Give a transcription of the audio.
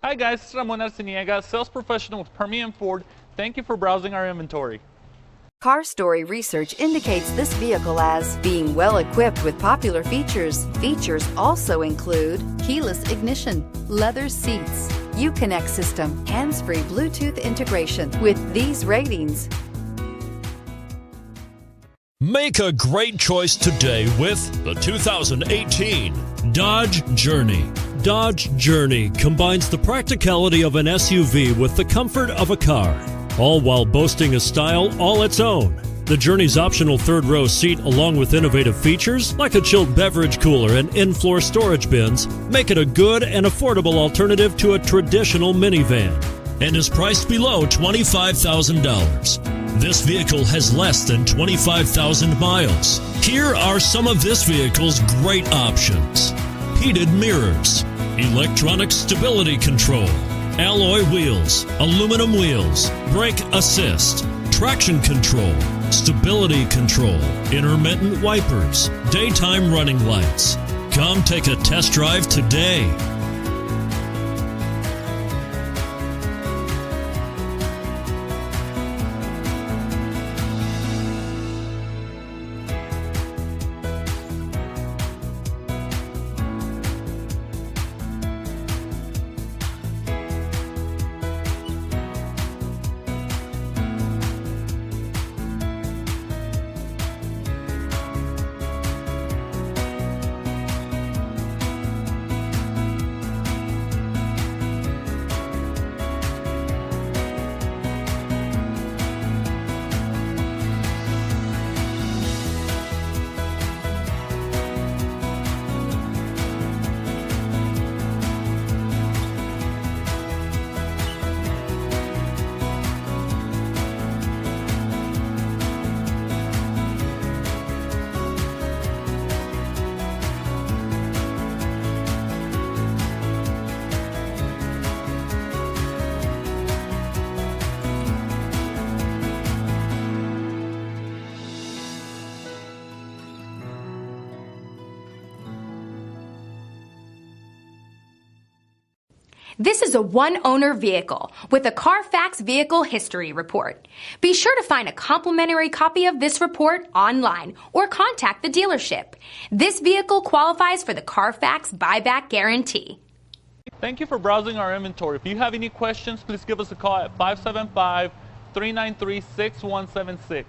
Hi guys, it's Ramon Arciniega, sales professional with Permian Ford. Thank you for browsing our inventory. Car Story research indicates this vehicle as being well equipped with popular features. Features also include keyless ignition, leather seats, Uconnect system, hands-free Bluetooth integration. With these ratings, make a great choice today with the 2018 Dodge Journey. Dodge Journey combines the practicality of an SUV with the comfort of a car, all while boasting a style all its own. The Journey's optional third-row seat, along with innovative features like a chilled beverage cooler and in-floor storage bins, make it a good and affordable alternative to a traditional minivan, and is priced below $25,000. This vehicle has less than 25,000 miles. Here are some of this vehicle's great options: heated mirrors, electronic stability control, alloy wheels, aluminum wheels, brake assist, traction control, stability control, intermittent wipers, daytime running lights. Come take a test drive today. This is a one-owner vehicle with a CARFAX Vehicle History Report. Be sure to find a complimentary copy of this report online or contact the dealership. This vehicle qualifies for the CARFAX Buyback Guarantee. Thank you for browsing our inventory. If you have any questions, please give us a call at 575-393-6176.